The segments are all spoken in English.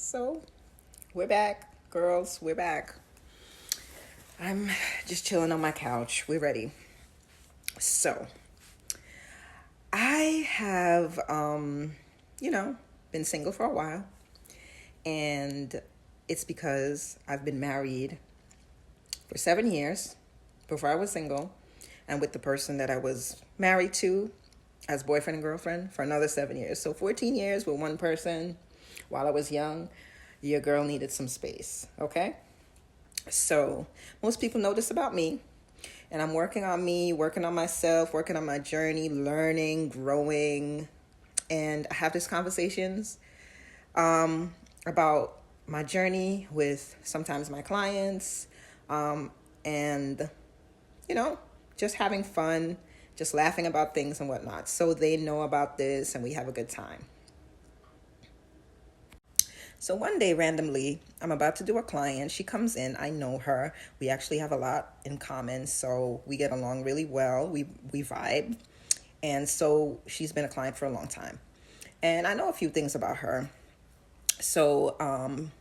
So, we're back, girls. We're back. I'm just chilling on my couch. We're ready. So, I have, been single for a while. And it's because I've been married for 7 years before I was single. And with the person that I was married to as boyfriend and girlfriend for another 7 years. So 14 years with one person while I was young. Your girl needed some space, okay? So most people know this about me. And I'm working on me, working on myself, working on my journey, learning, growing. And I have these conversations about my journey with sometimes my clients, and, just having fun, just laughing about things and whatnot. So they know about this and we have a good time. So one day, randomly, I'm about to do a client. She comes in. I know her. We actually have a lot in common, so we get along really well. We vibe. And so she's been a client for a long time. And I know a few things about her. So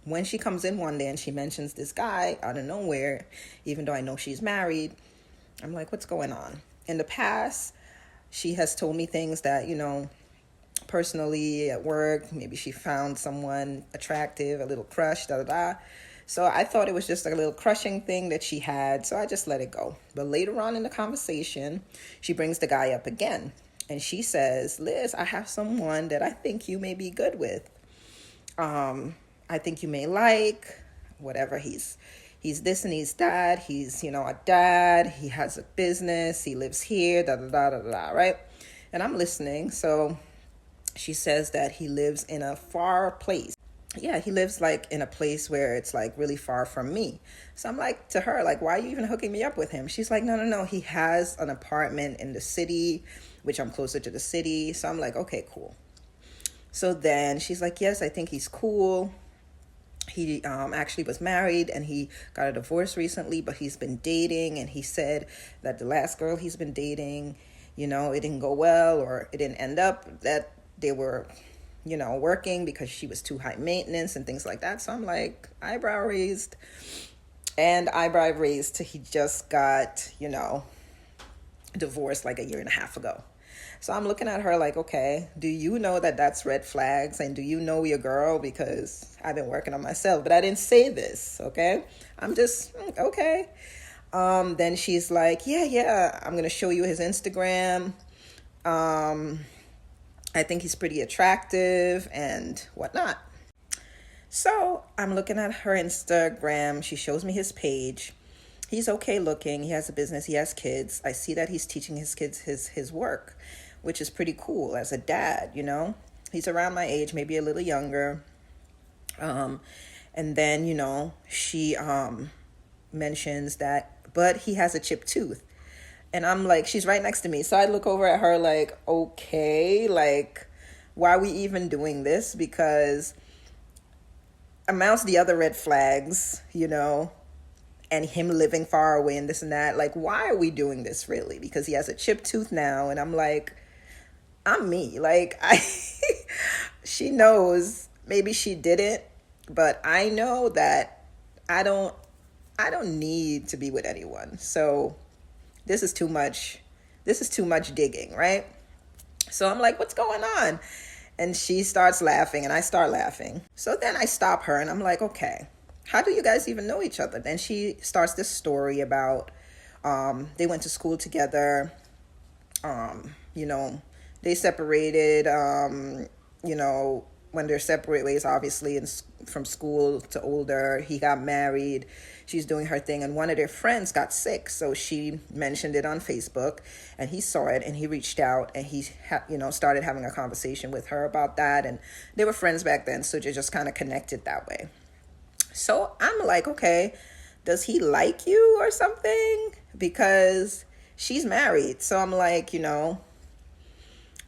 when she comes in one day and she mentions this guy out of nowhere, even though I know she's married, I'm like, what's going on? In the past, she has told me things that, personally at work, maybe she found someone attractive, a little crush, So I thought it was just a little crushing thing that she had, so I just let it go. But later on in the conversation, she brings the guy up again. And she says, Liz, I have someone that I think you may be good with. I think you may like, whatever, he's this and he's that. He's, a dad. He has a business. He lives here, right? And I'm listening. So she says that he lives in a far place. Yeah, he lives like in a place where it's like really far from me. So I'm like to her, like, why are you even hooking me up with him? She's like, no. He has an apartment in the city, which I'm closer to the city. So I'm like, okay, cool. So then she's like, yes, I think he's cool. He actually was married and he got a divorce recently, but he's been dating. And he said that the last girl he's been dating, it didn't go well, or it didn't end up that they were, working because she was too high maintenance and things like that. So I'm like, eyebrow raised. And eyebrow raised to he just got, divorced like a year and a half ago. So I'm looking at her like, okay, do you know that that's red flags? And do you know your girl? Because I've been working on myself, but I didn't say this, okay? I'm just, okay. Then she's like, yeah, I'm going to show you his Instagram. I think he's pretty attractive and whatnot. So I'm looking at her Instagram. She shows me his page. He's okay looking. He has a business. He has kids. I see that he's teaching his kids his work, which is pretty cool as a dad, He's around my age, maybe a little younger. And then, she mentions that, but he has a chipped tooth. And I'm like, she's right next to me. So I look over at her like, okay, like, why are we even doing this? Because amongst the other red flags, and him living far away and this and that, like, why are we doing this really? Because he has a chipped tooth now. And I'm like, I'm me. Like, she knows, maybe she didn't, but I know that I don't need to be with anyone. So this is too much digging, right? So I'm like, what's going on? And she starts laughing and I start laughing. So then I stop her and I'm like, okay, how do you guys even know each other? Then she starts this story about, they went to school together, they separated, when they're separate ways, obviously, from school to older. He got married. She's doing her thing. And one of their friends got sick. So she mentioned it on Facebook. And he saw it. And he reached out. And he, started having a conversation with her about that. And they were friends back then. So they just kind of connected that way. So I'm like, okay, does he like you or something? Because she's married. So I'm like,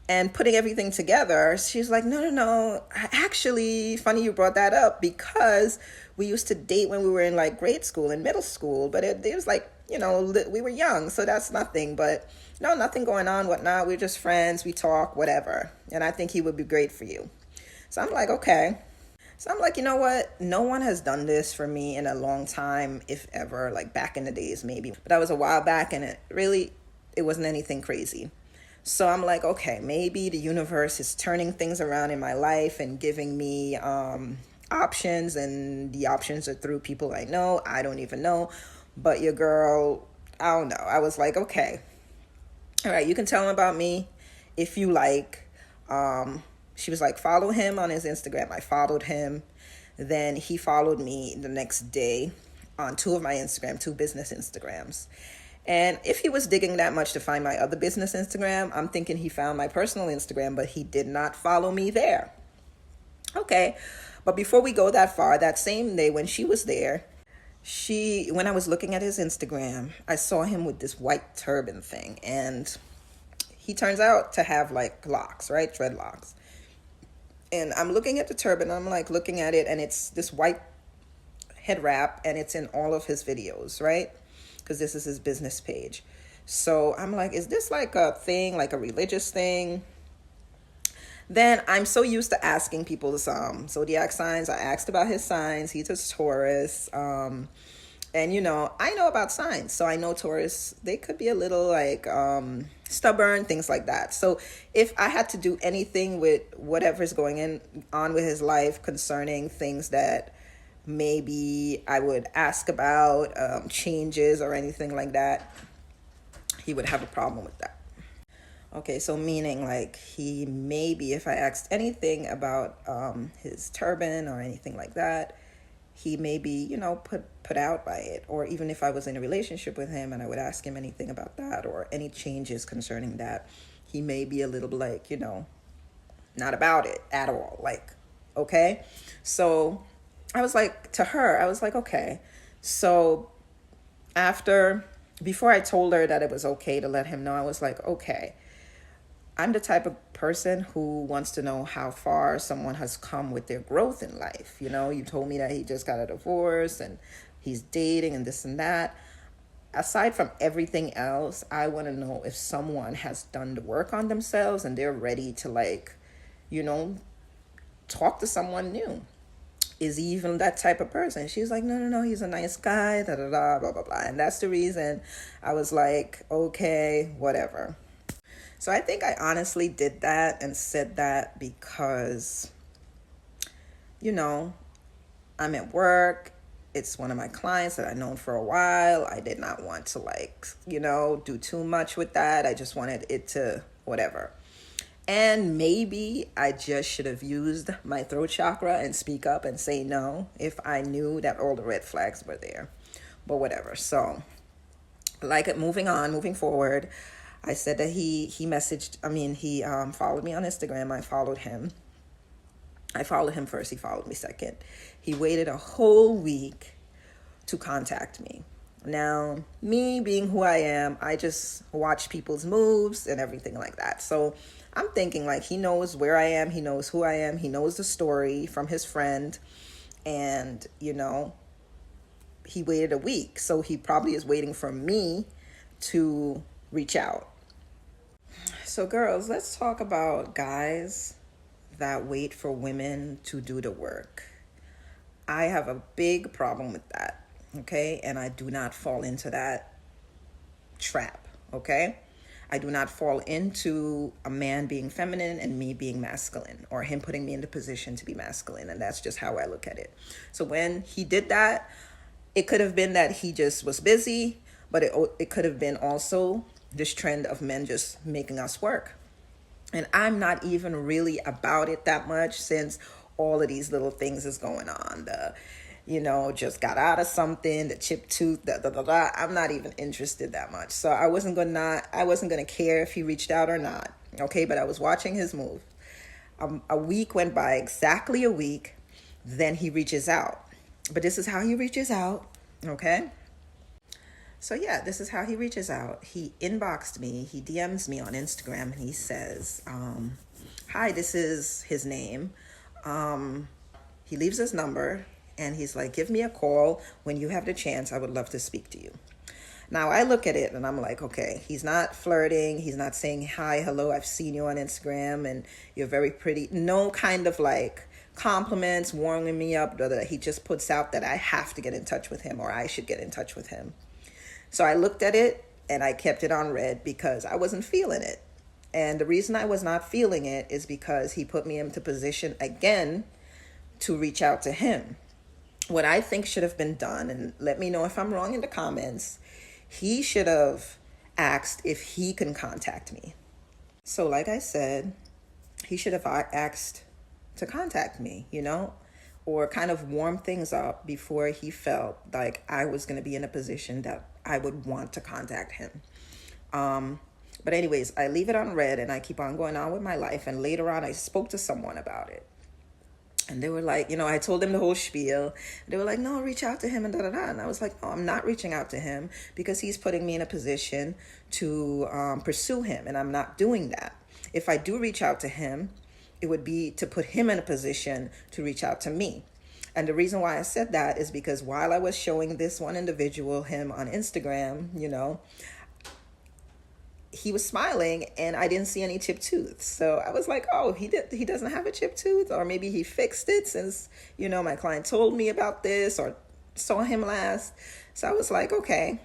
and putting everything together, she's like, no. Actually, funny you brought that up, because we used to date when we were in like grade school and middle school, but it was like, we were young, so that's nothing. But no, nothing going on, whatnot. We're just friends. We talk, whatever. And I think he would be great for you. So I'm like, okay. So I'm like, you know what? No one has done this for me in a long time, if ever, like back in the days maybe. But that was a while back, and it wasn't anything crazy. So I'm like, okay, maybe the universe is turning things around in my life and giving me options, and the options are through people I know. I don't even know. But your girl, I don't know. I was like, okay, all right, you can tell him about me if you like. She was like, follow him on his Instagram. I followed him. Then he followed me the next day on two of my Instagram, two business Instagrams. And if he was digging that much to find my other business Instagram, I'm thinking he found my personal Instagram, but he did not follow me there. Okay. But before we go that far, that same day when she was there, when I was looking at his Instagram, I saw him with this white turban thing. And he turns out to have like locks, right? Dreadlocks. And I'm looking at the turban, I'm like looking at it, and it's this white head wrap, and it's in all of his videos, right? Because this is his business page. So I'm like, is this like a thing, like a religious thing? Then I'm so used to asking people zodiac signs. I asked about his signs. He's a Taurus. And I know about signs, so I know Taurus, they could be a little like stubborn, things like that. So if I had to do anything with whatever's going on with his life concerning things that maybe I would ask about, changes or anything like that, he would have a problem with that. Okay, so meaning like he maybe, if I asked anything about his turban or anything like that, he may be, put out by it. Or even if I was in a relationship with him and I would ask him anything about that or any changes concerning that, he may be a little like, not about it at all. Like, okay. So I was like, to her, I was like, okay. So before I told her that it was okay to let him know, I was like, okay, I'm the type of person who wants to know how far someone has come with their growth in life. You told me that he just got a divorce and he's dating and this and that. Aside from everything else, I want to know if someone has done the work on themselves and they're ready to talk to someone new. Is he even that type of person? She's like, no, he's a nice guy, da da da, blah, blah, blah. And that's the reason I was like, okay, whatever. So I think I honestly did that and said that because, I'm at work. It's one of my clients that I've known for a while. I did not want to do too much with that. I just wanted it to whatever. And maybe I just should have used my throat chakra and speak up and say no if I knew that all the red flags were there. But whatever. So moving forward, I said that he followed me on Instagram. I followed him. I followed him first. He followed me second. He waited a whole week to contact me. Now, me being who I am, I just watch people's moves and everything like that. So I'm thinking like he knows where I am. He knows who I am. He knows the story from his friend. And, he waited a week. So he probably is waiting for me to reach out. So girls, let's talk about guys that wait for women to do the work. I have a big problem with that, okay? And I do not fall into that trap, okay? I do not fall into a man being feminine and me being masculine, or him putting me in the position to be masculine. And that's just how I look at it. So when he did that, it could have been that he just was busy, but it could have been also this trend of men just making us work. And I'm not even really about it that much, since all of these little things is going on. Just got out of something, the chipped tooth, I'm not even interested that much. So I wasn't gonna care if he reached out or not. Okay, but I was watching his move. A week went by, exactly a week. Then he reaches out. But this is how he reaches out. Okay. So yeah, this is how he reaches out. He inboxed me. He DMs me on Instagram, and he says, hi, this is his name. He leaves his number, and he's like, give me a call when you have the chance. I would love to speak to you. Now I look at it and I'm like, okay, he's not flirting. He's not saying, hi, hello, I've seen you on Instagram and you're very pretty. No kind of like compliments, warming me up, that he just puts out that I have to get in touch with him or I should get in touch with him. So I looked at it and I kept it on red because I wasn't feeling it. And the reason I was not feeling it is because he put me into position again to reach out to him. What I think should have been done, and let me know if I'm wrong in the comments, he should have asked if he can contact me. So like I said, he should have asked to contact me, or kind of warm things up before he felt like I was going to be in a position that I would want to contact him. But anyways, I leave it on red and I keep on going on with my life. And later on, I spoke to someone about it. And they were like, I told them the whole spiel. They were like, no, reach out to him and da-da-da. And I was like, no, I'm not reaching out to him because he's putting me in a position to pursue him. And I'm not doing that. If I do reach out to him, it would be to put him in a position to reach out to me. And the reason why I said that is because while I was showing this one individual him on Instagram, he was smiling and I didn't see any chipped tooth. So I was like, oh, he doesn't have a chipped tooth, or maybe he fixed it since, my client told me about this or saw him last. So I was like, okay.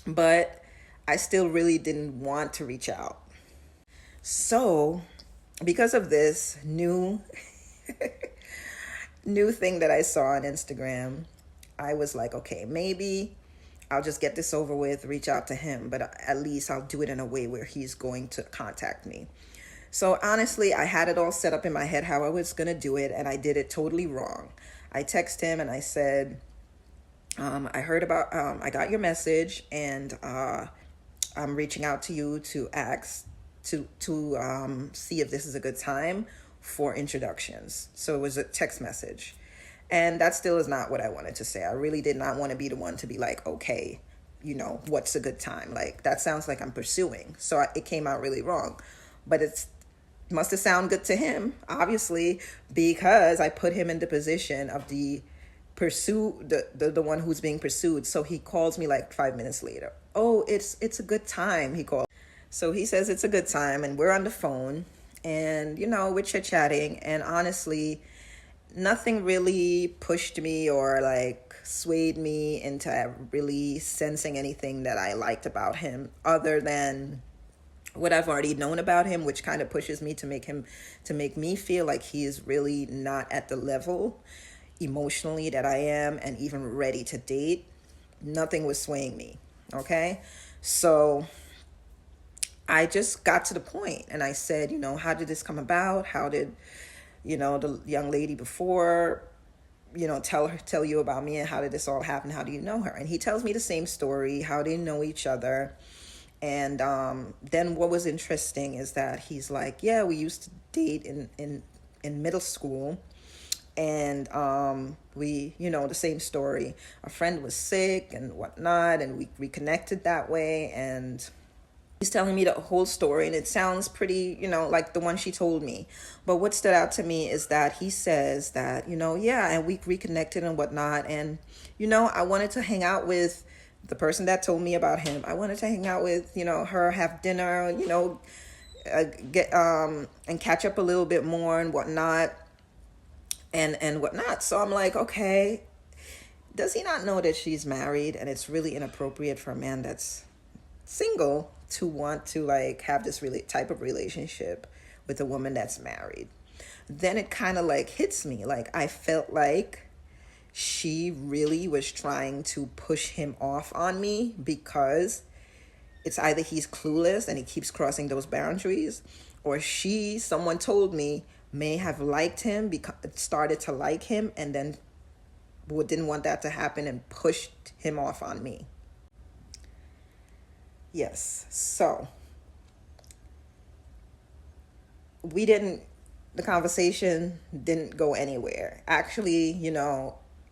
But I still really didn't want to reach out. So because of this new thing that I saw on Instagram, I was like, okay, maybe I'll just get this over with, reach out to him, but at least I'll do it in a way where he's going to contact me. So honestly, I had it all set up in my head how I was going to do it, and I did it totally wrong. I texted him and I said, I got your message, and I'm reaching out to you to ask to see if this is a good time for introductions. So it was a text message. And that still is not what I wanted to say. I really did not want to be the one to be like, okay, what's a good time? Like, that sounds like I'm pursuing. So it came out really wrong. But it must have sounded good to him, obviously, because I put him in the position of the one who's being pursued. So he calls me like 5 minutes later. Oh, it's a good time, he called. So he says it's a good time, and we're on the phone, and, we're chit-chatting, and honestly, nothing really pushed me or like swayed me into really sensing anything that I liked about him other than what I've already known about him, which kind of pushes me to make me feel like he is really not at the level emotionally that I am and even ready to date. Nothing was swaying me. Okay. So I just got to the point and I said, how did this come about? How did the young lady before, tell you about me, and how did this all happen? How do you know her? And he tells me the same story. How do you know each other? And then what was interesting is that he's like, yeah, we used to date in middle school. And we, the same story. A friend was sick and whatnot, and we reconnected that way. And he's telling me the whole story, and it sounds pretty, like the one she told me. But what stood out to me is that he says that, yeah, and we reconnected and whatnot. And, I wanted to hang out with the person that told me about him. I wanted to hang out with, her, have dinner, get and catch up a little bit more and whatnot and whatnot. So I'm like, okay, does he not know that she's married? And it's really inappropriate for a man that's single to want to like have this really type of relationship with a woman that's married. Then it kind of like hits me. Like, I felt like she really was trying to push him off on me because it's either he's clueless and he keeps crossing those boundaries, or someone told me, may have liked him, started to like him, and then didn't want that to happen and pushed him off on me. Yes, so the conversation didn't go anywhere. Actually,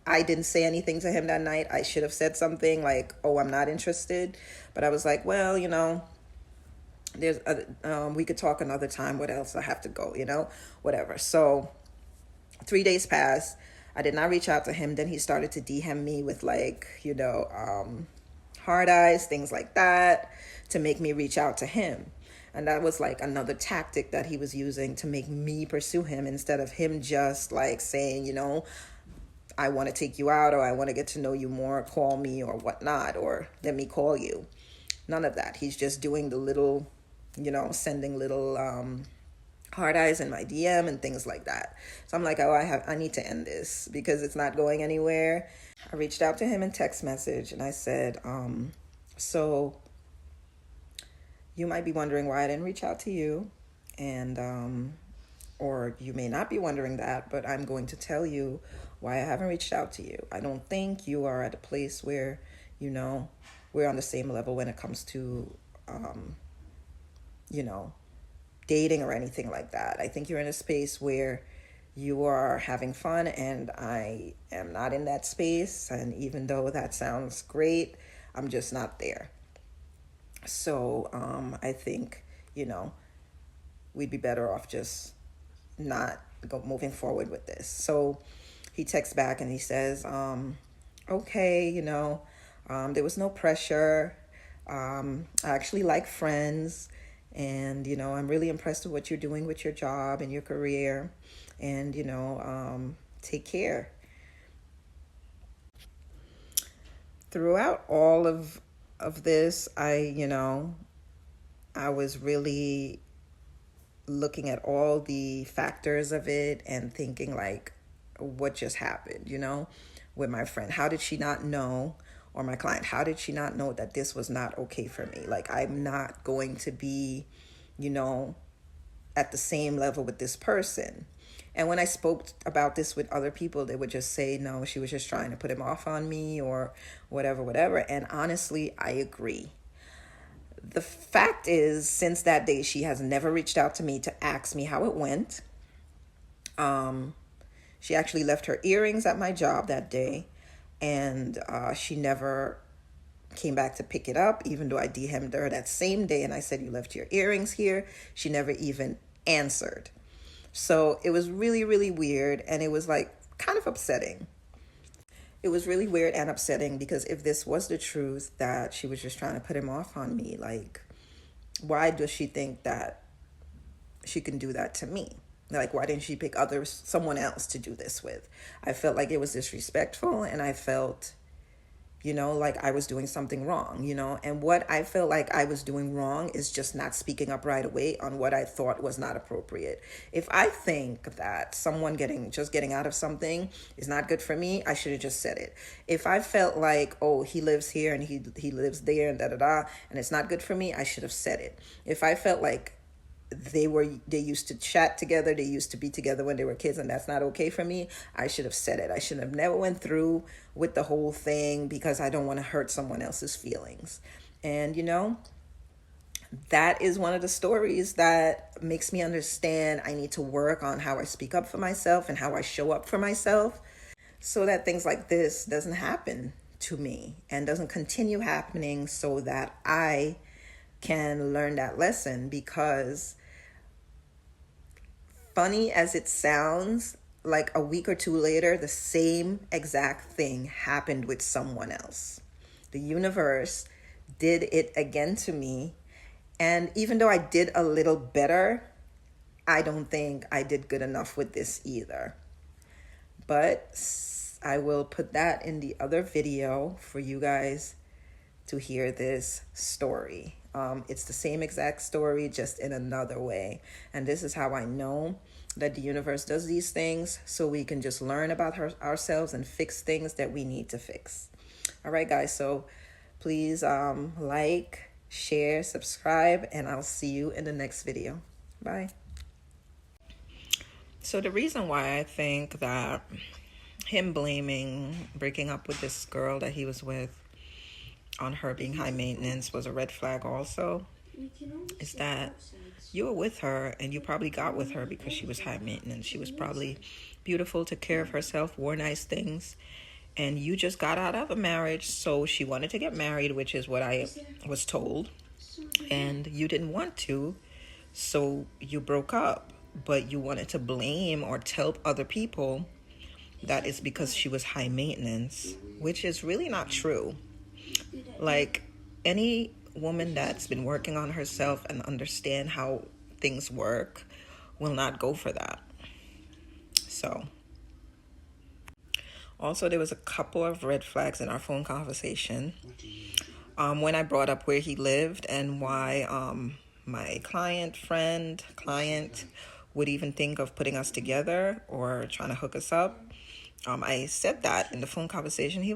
I didn't say anything to him that night. I should have said something like, oh, I'm not interested. But I was like, well, there's we could talk another time. What else? I have to go, whatever. So 3 days passed. I did not reach out to him. Then he started to DM me with like, hard eyes, things like that, to make me reach out to him. And that was like another tactic that he was using to make me pursue him, instead of him just like saying, I want to take you out, or I want to get to know you more, call me or whatnot, or let me call you. None of that. He's just doing the little, sending little hard eyes in my DM and things like that. So I'm like, oh, I need to end this because it's not going anywhere. I reached out to him in text message and I said, so you might be wondering why I didn't reach out to you, and or you may not be wondering that, but I'm going to tell you why I haven't reached out to you. I don't think you are at a place where, we're on the same level when it comes to, dating or anything like that. I think you're in a space where you are having fun, and I am not in that space. And even though that sounds great, I'm just not there. So I think, we'd be better off just not moving forward with this. So he texts back and he says, okay, there was no pressure. I actually like friends, and, I'm really impressed with what you're doing with your job and your career, and, take care. Throughout all of this, I was really looking at all the factors of it and thinking like, what just happened, with my friend? How did she not know? Or my client, how did she not know that this was not okay for me? Like, I'm not going to be, at the same level with this person. And when I spoke about this with other people, they would just say, no, she was just trying to put him off on me or whatever. And honestly, I agree. The fact is, since that day, she has never reached out to me to ask me how it went. She actually left her earrings at my job that day, and she never came back to pick it up, even though I DM'd her that same day and I said, you left your earrings here. She never even answered. So it was really, really weird, and it was like kind of upsetting. It was really weird and upsetting, because if this was the truth, that she was just trying to put him off on me, like, why does she think that she can do that to me? Like, why didn't she pick someone else to do this with? I felt like it was disrespectful, and I felt, like I was doing something wrong, and what I felt like I was doing wrong is just not speaking up right away on what I thought was not appropriate. If I think that someone getting out of something is not good for me, I should have just said it. If I felt like, oh, he lives here and he lives there and and it's not good for me, I should have said it. If I felt like they used to chat together, they used to be together when they were kids, and that's not okay for me, I should have said it. I should have never went through with the whole thing, because I don't want to hurt someone else's feelings. And that is one of the stories that makes me understand I need to work on how I speak up for myself and how I show up for myself, so that things like this doesn't happen to me and doesn't continue happening, so that I can learn that lesson. Because funny as it sounds, like a week or two later, the same exact thing happened with someone else. The universe did it again to me. And even though I did a little better, I don't think I did good enough with this either. But I will put that in the other video for you guys to hear this story. It's the same exact story, just in another way. And this is how I know that the universe does these things, so we can just learn about ourselves and fix things that we need to fix. All right, guys. So please like, share, subscribe, and I'll see you in the next video. Bye. So the reason why I think that him breaking up with this girl that he was with on her being high maintenance was a red flag also, is that you were with her and you probably got with her because she was high maintenance. She was probably beautiful, took care of herself, wore nice things, and you just got out of a marriage, so she wanted to get married, which is what I was told, and you didn't want to, so you broke up. But you wanted to blame or tell other people that it's because she was high maintenance, which is really not true. Like, any woman that's been working on herself and understand how things work will not go for that. So, also, there was a couple of red flags in our phone conversation. When I brought up where he lived and why my client would even think of putting us together or trying to hook us up. I said that in the phone conversation. He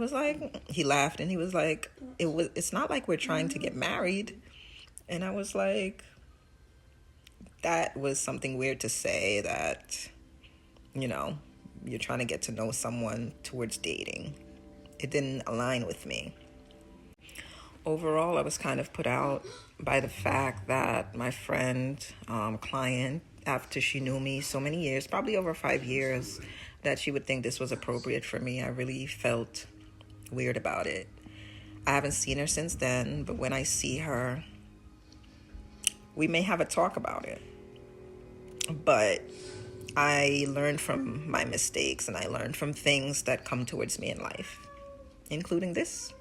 laughed and he was like, it's not like we're trying to get married. And I was like, that was something weird to say, that, you're trying to get to know someone towards dating. It didn't align with me. Overall, I was kind of put out by the fact that my friend, client, after she knew me so many years, probably over 5 years, that she would think this was appropriate for me. I really felt weird about it. I haven't seen her since then, but when I see her, we may have a talk about it. But I learned from my mistakes, and I learned from things that come towards me in life, including this.